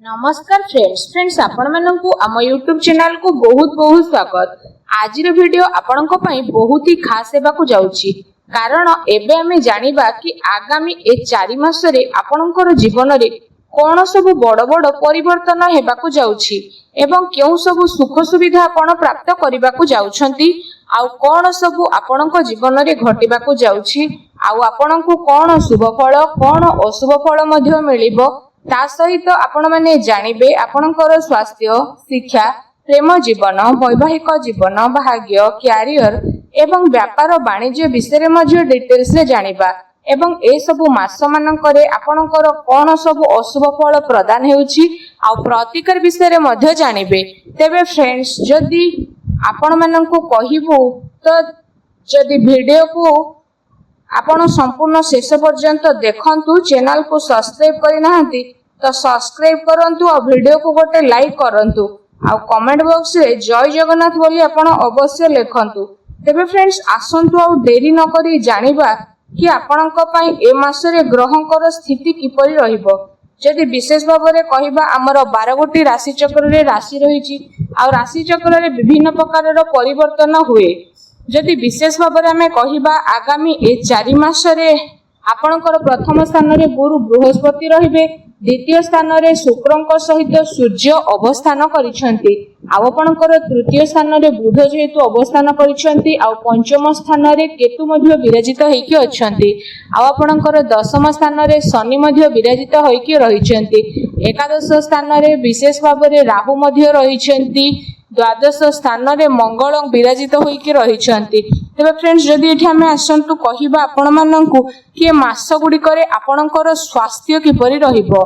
नमस्कार फ्रेंड्स आपण मानकु आम यूट्यूब चैनल को बहुत बहुत स्वागत। आज वीडियो आपण बहुत ही खास हेबाकु जाउची कारण एबे हमें जानिबा कि आगामी ए 4 मास रे आपणकर जीवन रे कोन सब बड़ बड़ परिवर्तन हेबाकु जाउची एवं केउ सब सुख सुविधा आपण प्राप्त करिबाकु जाउछंती आउ कोन सब आपणक जीवन रे घटिबाकु जाउची आउ आपणकु कोन शुभ फल कोन अशुभ फल मध्ये मिलिबो ता सहित आपण माने जानिबे आपणकर स्वास्थ्य शिक्षा प्रेम जीवन वैवाहिक जीवन भाग्य क्यारियर एवं व्यापार वाणिज्य विषय में डिटेल्स रे जानिबा एवं ए सब मास मानकरे आपणकर कोन सब अशुभ फल प्रदान हेउची आ प्रतिकार विषय रे मध्ये जानिबे। तेबे फ्रेंड्स जदि आपण मानकु कहिबो तो जदि वीडियो को आपण संपूर्ण शेष पर्यंत देखंतु चैनल को सब्सक्राइब करि नाहंती तो सब्सक्राइब करंतु और वीडियो को गोटे लाइक करंतु आ कमेंट बॉक्स रे जय जगन्नाथ बोली आपण अवश्य लिखंतु। तेबे फ्रेंड्स आसंतु आ देरी न करी जानिबा कि आपणक पई ए मास रे ग्रहंकर स्थिति किपरि रहिबो। जदि विशेष भाव में कहिबा हमर 12 गोटी राशि चक्र रे राशि रहिछि आ राशि चक्र रे विभिन्न प्रकार रो परिवर्तन हुए। जदि विशेष भाव में हमें कहिबा आगामी ए 4 मास रे आपणकर प्रथम स्थान रे गुरु बृहस्पति रहिबे द्वितीय स्थान रे शुक्रंक सहित सूर्य अवस्थान करिसेंती आपणकर तृतीय स्थान रे बुध जेहेतु अवस्थान करिसेंती आ पंचम स्थान रे केतु मध्ये विराजित होइकी अछंती आपणकर दशम स्थान रे शनि मध्ये विराजित होइकी रहिसेंती एकादश स्थान रे विशेष भाव रे राहु मध्ये रहिसेंती द्वादश स्थान रे मंगल विराजित होइकी रहिसेंती। तेबे फ्रेंड्स जदि एठी हमें आसंतु कहिबा आपण माननकु कि मास गुडी करे आपणकर स्वास्थ्य किपरि रहिबो।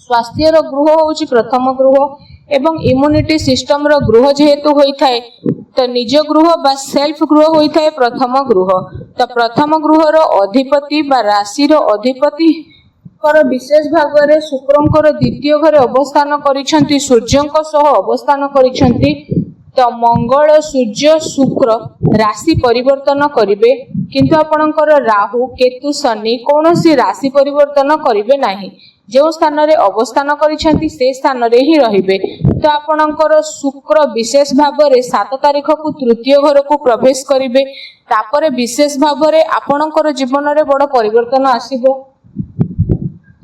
स्वास्थ्य रो गृह होउची प्रथम गृह एवं इम्यूनिटी सिस्टम रो गृह जेहेतु होई थाए तो निज गृह बा सेल्फ गृह होई थाए प्रथम गृह। तो प्रथम गृह रो अधिपति बा राशि रो अधिपति कर विशेष भाग रे शुक्रंकर द्वितीय घरे अवस्थान करिसेंती सूर्यंक सह अवस्थान करिसेंती तो मंगल सूर्य शुक्र राशि परिवर्तन करिवे किंतु आपणकर राहु केतु शनि कोनोसी राशि परिवर्तन करिवे नाही जो स्थान रे अवस्थान करिसेंती से स्थान रे ही रहिबे। तो आपणकर शुक्र विशेष भाव रे 7 तारिख को तृतीय घर को प्रवेश करिवे तापरे विशेष भाव रे आपणकर जीवन रे बड़ परिवर्तन आसीबो।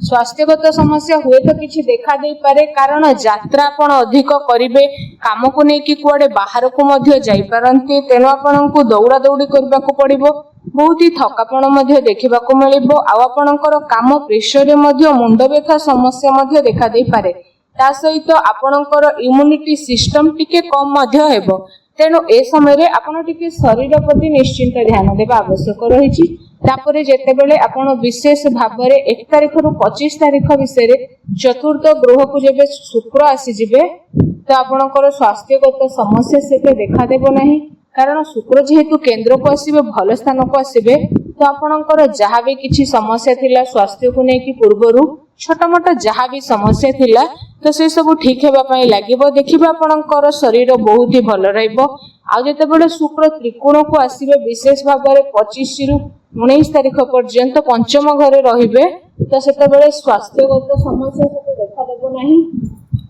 स्वास्थ्यगत समस्या हुए तो किछि देखा दे पारे कारण यात्रा आपण अधिक करिवे काम को नै कि कुआडे बाहर को मध्य जाई पारंती तेनो आपण को दौड़ा दौड़ी करबा को पड़िबो बहुत ही थकापण मध्य देखिबा को मिलिबो आ आपणकर काम प्रेशर रे मध्य मुंड व्यथा समस्या मध्य देखा दे पारे ता सहित आपणकर इम्यूनिटी सिस्टम टिके कम मध्य हेबो। तेनो ए समय रे आपण टिके शरीर प्रति निश्चिंत ध्यान देबा आवश्यक रहिछि। तापरे जेते बेले आपण विशेष भाव रे 1 तारिख रु 25 तारिख विषय रे चतुर्थ ग्रह को जेबे शुक्र आसी जिवे तो आपणकर स्वास्थ्यगत समस्या सेते देखा देबो नाही कारण शुक्र जेहेतु केंद्र को आसीबे भल स्थान को आसीबे तो आपणकर जहा भी किछि समस्या थिला स्वास्थ्य को नै कि पूर्वरु छोटा मोटा जहा भी समस्या थिला तो से सब ठीक हेबा पई लागिबो देखिबा आपणकर शरीर बहुत ही भल रहइबो। आ जेते बेले शुक्र त्रिकोण को आसीबे विशेष भाव रे 25 रु 19 तारिख पर्यंत पंचम घरे रहिबे तो सेते बेले स्वास्थ्यगत समस्या से देखा देबो नाही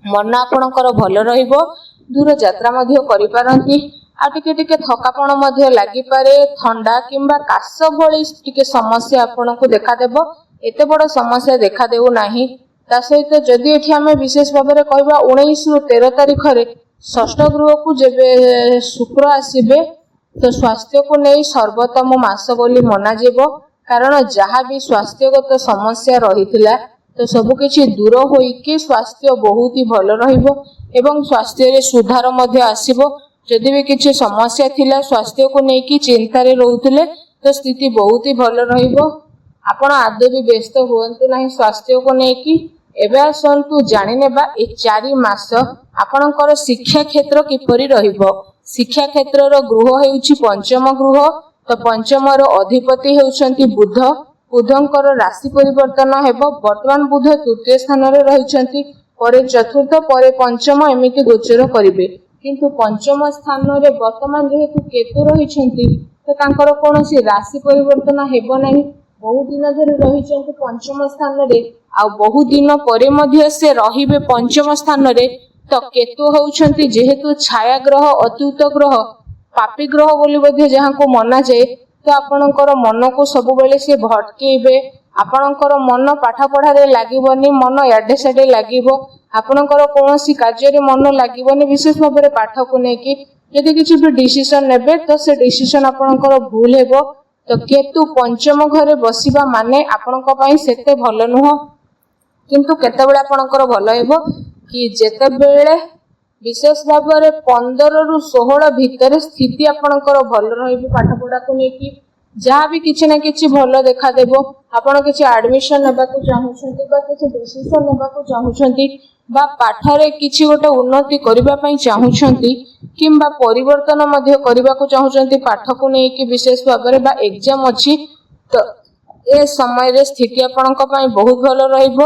मन आपणकर भल रहइबो दूर यात्रा मध्ये करि पारंती आ टिके टिके थकापण मध्ये लागि पारे ठंडा किंबा काश भली टिके समस्या आपनको देखा देबो एते बड़ समस्या देखा देउ नाही। ता सहित जदि एठी हमें विशेष भाव रे कहबा 19 रु 13 तारिख रे षष्ठ गृह को जेबे शुक्र आसीबे तो स्वास्थ्य को नै सर्वोत्तम मास बोली मना जेबो कारण जहा भी स्वास्थ्यगत समस्या रहिथिला तो सब किछि दूर होई कि स्वास्थ्य बहुत ही भल रहिबो एवं स्वास्थ्य रे सुधार मध्ये आसीबो। जदि भी किछि समस्या थिला स्वास्थ्य को नै कि चिंता रे रहउथिले तो स्थिति बहुत ही भल रहिबो। आपण आदे भी व्यस्त हुअंतु नाही स्वास्थ्य को नै कि एबे आसंतु जानि नेबा ए 4 मास आपणकर शिक्षा क्षेत्र किपरि रहिबो। शिक्षा क्षेत्र रो गृह हेउछि पंचम गृह तो पंचम रो अधिपति हेउछंती बुध बुधंकर राशि परिवर्तन हेबो वर्तमान बुध तृतीय स्थान रे रहिछंती परे चतुर्थ परे पंचम एमिति गोचर करिवे किंतु पंचम स्थान रे वर्तमान जेहेतु केतु रहिछंती तो तांकर कोनोसी राशि परिवर्तन हेबो नाही ବହୁ ଦିନ ଧରି ରହିଛନ୍ତି ପଞ୍ଚମ ସ୍ଥାନରେ ଆଉ ବହୁ ଦିନ ପରେ ମଧ୍ୟ ସେ ରହିବେ ପଞ୍ଚମ ସ୍ଥାନରେ। ତ କେତୁ ହେଉଛନ୍ତି ଯେହେତୁ ଛାୟା ଗ୍ରହ, ଅତୁତ ଗ୍ରହ, ପାପୀ ଗ୍ରହ ବୋଲି ମଧ୍ୟ ଯାହାକୁ ମନାଯାଏ, ତ ଆପଣଙ୍କର ମନକୁ ସବୁବେଳେ ସେ ଭଟକେଇବେ। ଆପଣଙ୍କର ମନ ପାଠ ପଢାରେ ଲାଗିବନି, ମନ ଇଆଡେ ସିଆଡେ ଲାଗିବ। ଆପଣଙ୍କର କୌଣସି କାର୍ଯ୍ୟରେ ମନ ଲାଗିବନି, ବିଶେଷ ଭାବରେ ପାଠକୁ ନେଇକି। ଯଦି କିଛି ବି ଡିସିସନ ନେବେ ତ ସେ ଡିସିସନ ଆପଣଙ୍କର ଭୁଲ ହେବ। ତ କେତୁ ପଞ୍ଚମ ଘରେ ବସିବା ମାନେ ଆପଣଙ୍କ ପାଇଁ ସେତେ ଭଲ ନୁହଁ। କିନ୍ତୁ କେତେବେଳେ ଆପଣଙ୍କର ଭଲ ହେବ କି ଯେତେବେଳେ ବିଶେଷ ଭାବରେ 15 ରୁ 16 ଭିତରେ ସ୍ଥିତି ଆପଣଙ୍କର ଭଲ ରହିବ। ପାଠ ପଢାକୁ ନେଇକି ଯାହା ବି କିଛି ନା କିଛି ଭଲ ଦେଖାଦେବ। ଆପଣ କିଛି ଆଡମିସନ ନେବାକୁ ଚାହୁଁଛନ୍ତି ବା କିଛି ଡିସିସନ ନେବାକୁ ଚାହୁଁଛନ୍ତି ବା ପାଠରେ କିଛି ଗୋଟେ ଉନ୍ନତି କରିବା ପାଇଁ ଚାହୁଁଛନ୍ତି କିମ୍ବା ପରିବର୍ତ୍ତନ ମଧ୍ୟ କରିବାକୁ ଚାହୁଁଛନ୍ତି ପାଠକୁ ନେଇକି ବିଶେଷ ଭାବରେ, ବା ଏକ୍ଜାମ ଅଛି, ତ ଏ ସମୟରେ ସ୍ଥିତି ଆପଣଙ୍କ ପାଇଁ ବହୁତ ଭଲ ରହିବ।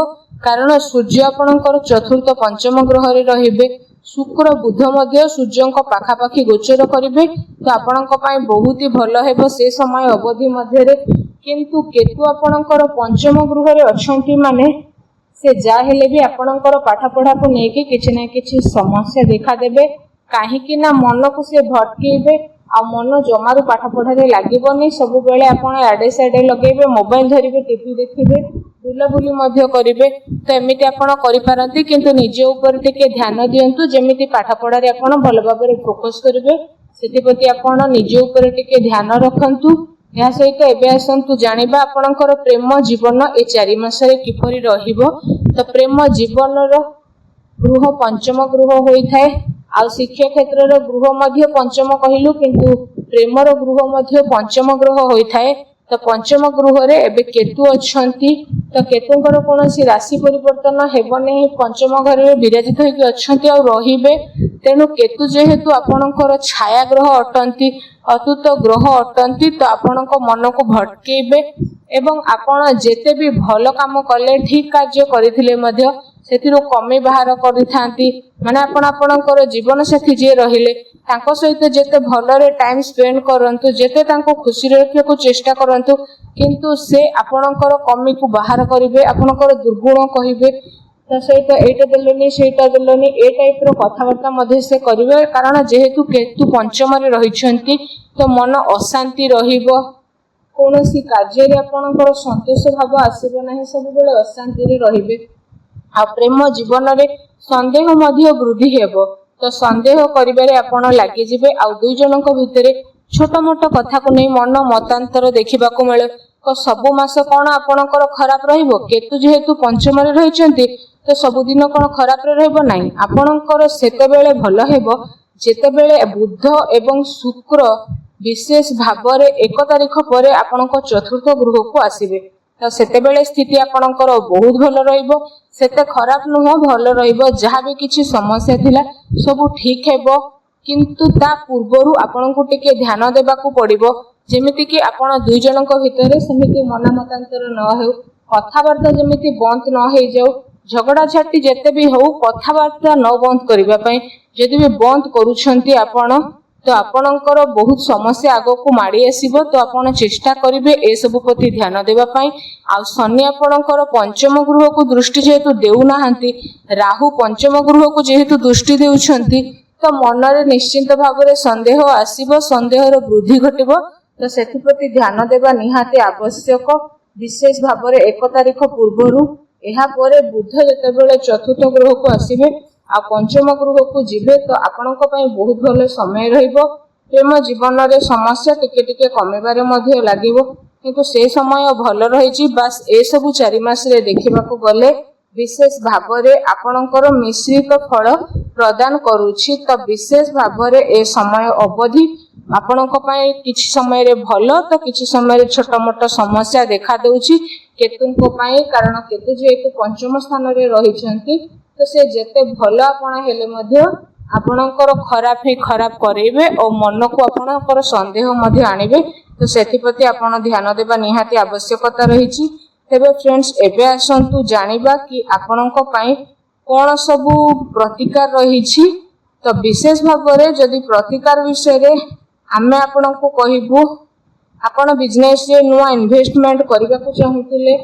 କାରଣ ସୂର୍ଯ୍ୟ ଆପଣଙ୍କର ଚତୁର୍ଥ ପଞ୍ଚମ ଗ୍ରହରେ ରହିବେ। ଶୁକ୍ର ବୁଧ ମଧ୍ୟ ସୂର୍ଯ୍ୟଙ୍କ ପାଖାପାଖି ଗୋଚର କରିବେ। ତ ଆପଣଙ୍କ ପାଇଁ ବହୁତ ହି ଭଲ ହେବ ସେ ସମୟ ଅବଧି ମଧ୍ୟରେ। କିନ୍ତୁ କେତୁ ଆପଣଙ୍କର ପଞ୍ଚମ ଗୃହରେ ଅଛନ୍ତି ମାନେ ସେ ଯାହା ହେଲେ ବି ଆପଣଙ୍କର ପାଠ ପଢାକୁ ନେଇକି କିଛି ନା କିଛି ସମସ୍ୟା ଦେଖାଦେବେ। କାହିଁକି ନା ମନକୁ ସେ ଭଟକେଇବେ ଆଉ ମନ ଜମାରୁ ପାଠ ପଢାରେ ଲାଗିବନି। ସବୁବେଳେ ଆପଣ ଆଡେ ସାଡେ ଲଗେଇବେ, ମୋବାଇଲ ଧରିବେ, ଟିଭି ଦେଖିବେ, ବୁଲାବୁଲି ମଧ୍ୟ କରିବେ। ତ ଏମିତି ଆପଣ କରିପାରନ୍ତି, କିନ୍ତୁ ନିଜ ଉପରେ ଟିକେ ଧ୍ୟାନ ଦିଅନ୍ତୁ ଯେମିତି ପାଠ ପଢାରେ ଆପଣ ଭଲ ଭାବରେ ଫୋକସ କରିବେ। ସେଥିପ୍ରତି ଆପଣ ନିଜ ଉପରେ ଟିକେ ଧ୍ୟାନ ରଖନ୍ତୁ। ଏହା ସହିତ ଏବେ ଆସନ୍ତୁ ଜାଣିବା ଆପଣଙ୍କର ପ୍ରେମ ଜୀବନ ଏ 4 ମାସରେ କିପରି ରହିବ। ତ ପ୍ରେମ ଜୀବନର ଗୃହ ପଞ୍ଚମ ଗୃହ ହୋଇଥାଏ। ଆଉ ଶିକ୍ଷା କ୍ଷେତ୍ରର ଗୃହ ମଧ୍ୟ ପଞ୍ଚମ କହିଲୁ, କିନ୍ତୁ ପ୍ରେମର ଗୃହ ମଧ୍ୟ ପଞ୍ଚମ ଗ୍ରହ ହୋଇଥାଏ। ତ ପଞ୍ଚମ ଗୃହରେ ଏବେ କେତୁ ଅଛନ୍ତି। ତ କେତୁଙ୍କର କୌଣସି ରାଶି ପରିବର୍ତ୍ତନ ହେବ ନାହିଁ, ପଞ୍ଚମ ଘରରେ ବିରାଜିତ ହୋଇକି ଅଛନ୍ତି ଆଉ ରହିବେ। ତେଣୁ କେତୁ ଯେହେତୁ ଆପଣଙ୍କର ଛାୟା ଗ୍ରହ ଅଟନ୍ତି, ଅତୁତ ଗ୍ରହ ଅଟନ୍ତି, ତ ଆପଣଙ୍କ ମନକୁ ଭଟକେଇବେ ଏବଂ ଆପଣ ଯେତେ ବି ଭଲ କାମ କଲେ, ଠିକ କାର୍ଯ୍ୟ କରିଥିଲେ ମଧ୍ୟ ସେଥିରୁ କମି ବାହାର କରିଥାନ୍ତି। ମାନେ ଆପଣ ଆପଣଙ୍କର ଜୀବନ ସାଥୀ ଯିଏ ରହିଲେ ତାଙ୍କ ସହିତ ଯେତେ ଭଲରେ ଟାଇମ ସ୍ପେଣ୍ଡ କରନ୍ତୁ, ଯେତେ ତାଙ୍କୁ ଖୁସିରେ ରଖିବାକୁ ଚେଷ୍ଟା କରନ୍ତୁ, କିନ୍ତୁ ସେ ଆପଣଙ୍କର କମିକୁ ବାହାର କରିବେ, ଆପଣଙ୍କର ଦୁର୍ଗୁଣ କହିବେ। ତା ସହିତ ଏଇଟା ଦେଲେନି, ସେଇଟା ଦେଲେନି, ଏ ଟାଇପର କଥାବାର୍ତ୍ତା ମଧ୍ୟ ସେ କରିବେ। କାରଣ ଯେହେତୁ କେତୁ ପଞ୍ଚମରେ ରହିଛନ୍ତି ତ ମନ ଅଶାନ୍ତି ରହିବ। କୌଣସି କାର୍ଯ୍ୟରେ ଆପଣଙ୍କର ସନ୍ତୋଷ ଭାବ ଆସିବ ନାହିଁ, ସବୁବେଳେ ଅଶାନ୍ତିରେ ରହିବେ। ଆଉ ପ୍ରେମ ଜୀବନରେ ସନ୍ଦେହ ମଧ୍ୟ ବୃଦ୍ଧି ହେବ। ତ ସନ୍ଦେହ କରିବାରେ ଆପଣ ଲାଗିଯିବେ। ଆଉ ଦୁଇ ଜଣଙ୍କ ଭିତରେ ଛୋଟ ମୋଟ କଥାକୁ ନେଇ ମନ ମତାନ୍ତର ଦେଖିବାକୁ ମିଳେ। ତ ସବୁ ମାସ କଣ ଆପଣଙ୍କର ଖରାପ ରହିବ? କେତୁ ଯେହେତୁ ପଞ୍ଚମରେ ରହିଛନ୍ତି ତ ସବୁଦିନ କଣ ଖରାପରେ ରହିବ? ନାହିଁ, ଆପଣଙ୍କର ସେତେବେଳେ ଭଲ ହେବ ଯେତେବେଳେ ବୁଧ ଏବଂ ଶୁକ୍ର ବିଶେଷ ଭାବରେ 1 ତାରିଖ ପରେ ଆପଣଙ୍କ ଚତୁର୍ଥ ଗୃହକୁ ଆସିବେ। ତ ସେତେବେଳେ ସ୍ଥିତି ଆପଣଙ୍କର ବହୁତ ଭଲ ରହିବ। ସେତେ ଖରାପ ନୁହଁ, ଭଲ ରହିବ। ଯାହା ବି କିଛି ସମସ୍ୟା ଥିଲା ସବୁ ଠିକ ହେବ। କିନ୍ତୁ ତା ପୂର୍ବରୁ ଆପଣଙ୍କୁ ଟିକେ ଧ୍ୟାନ ଦେବାକୁ ପଡିବ, ଯେମିତିକି ଆପଣ ଦୁଇ ଜଣଙ୍କ ଭିତରେ ସେମିତି ମନ ମତାନ୍ତର ନ ହେଉ, କଥାବାର୍ତ୍ତା ଯେମିତି ବନ୍ଦ ନ ହେଇଯାଉ। ଝଗଡା ଝାଟି ଯେତେ ବି ହଉ କଥାବାର୍ତ୍ତା ନ ବନ୍ଦ କରିବା ପାଇଁ। ଯଦି ବି ବନ୍ଦ କରୁଛନ୍ତି ଆପଣ, ତ ଆପଣଙ୍କର ବହୁତ ସମସ୍ୟା ଆଗକୁ ମାଡି ଆସିବ। ତ ଆପଣ ଚେଷ୍ଟା କରିବେ ଏସବୁ ପ୍ରତି ଧ୍ୟାନ ଦେବା ପାଇଁ। ଆଉ ଶନି ଆପଣଙ୍କର ପଞ୍ଚମ ଗୃହକୁ ଦୃଷ୍ଟି ଯେହେତୁ ଦେଉନାହାନ୍ତି, ରାହୁ ପଞ୍ଚମ ଗୃହକୁ ଯେହେତୁ ଦୃଷ୍ଟି ଦେଉଛନ୍ତି, ତ ମନରେ ନିଶ୍ଚିନ୍ତ ଭାବରେ ସନ୍ଦେହ ଆସିବ, ସନ୍ଦେହର ବୃଦ୍ଧି ଘଟିବ। ତ ସେଥିପ୍ରତି ଧ୍ୟାନ ଦେବା ନିହାତି ଆବଶ୍ୟକ, ବିଶେଷ ଭାବରେ 1 ତାରିଖ ପୂର୍ବରୁ। ଏହାପରେ ବୁଧ ଯେତେବେଳେ ଚତୁର୍ଥ ଗୃହକୁ ଆସିବେ ଆଉ ପଞ୍ଚମ ଗୃହକୁ ଯିବେ, ତ ଆପଣଙ୍କ ପାଇଁ ବହୁତ ଭଲ ସମୟ ରହିବ। ପ୍ରେମ ଜୀବନରେ ସମସ୍ୟା ଟିକେ ଟିକେ କମିବାରେ ମଧ୍ୟ ଲାଗିବ, କିନ୍ତୁ ସେ ସମୟ ଭଲ ରହିଛି। ବାସ୍ ଏସବୁ 4 ମାସରେ ଦେଖିବାକୁ ଗଲେ ବିଶେଷ ଭାବରେ ଆପଣଙ୍କର ମିଶ୍ରିତ ଫଳ ପ୍ରଦାନ କରୁଛି। ତ ବିଶେଷ ଭାବରେ ଏ ସମୟ ଅବଧି ଆପଣଙ୍କ ପାଇଁ କିଛି ସମୟରେ ଭଲ, ତ କିଛି ସମୟରେ ଛୋଟ ମୋଟ ସମସ୍ୟା ଦେଖା ଦେଉଛି କେତୁଙ୍କ ପାଇଁ। କାରଣ କେତୁ ଯେହେତୁ ପଞ୍ଚମ ସ୍ଥାନରେ ରହିଛନ୍ତି, ତ ସେ ଯେତେ ଭଲ ଆପଣ ହେଲେ ମଧ୍ୟ ଆପଣଙ୍କର ଖରାପ ହିଁ ଖରାପ କରେଇବେ ଓ ମନକୁ ଆପଣଙ୍କର ସନ୍ଦେହ ମଧ୍ୟ ଆଣିବେ। ତ ସେଥିପ୍ରତି ଆପଣ ଧ୍ୟାନ ଦେବା ନିହାତି ଆବଶ୍ୟକତା ରହିଛି। ତେବେ ଫ୍ରେଣ୍ଡସ୍, ଏବେ ଆସନ୍ତୁ ଜାଣିବା କି ଆପଣଙ୍କ ପାଇଁ କଣ ସବୁ ପ୍ରତିକାର ରହିଛି। ତ ବିଶେଷ ଭାବରେ ଯଦି ପ୍ରତିକାର ବିଷୟରେ ଆମେ ଆପଣଙ୍କୁ କହିବୁ, आपण बिजनेस रे नुआ इन्वेस्टमेंट करबा को चाहूतिले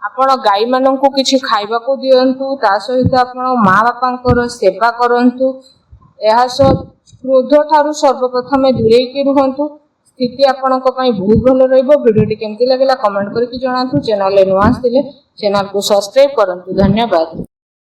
आपण गाई माननकु किछि खाइबा को दियंतु ता सहित आपण माँ बापांकर सेवा करंतु एहा सब क्रोध ठारू सर्वप्रथम दूरेई के रुहंतु स्थिति आपणक पई बहुत भलो रहइबो। वीडियो केमती लागला कमेंट करके जणातु। चैनल रे नुआ आस्थिले चैनल को सब्सक्राइब करंतु। धन्यवाद।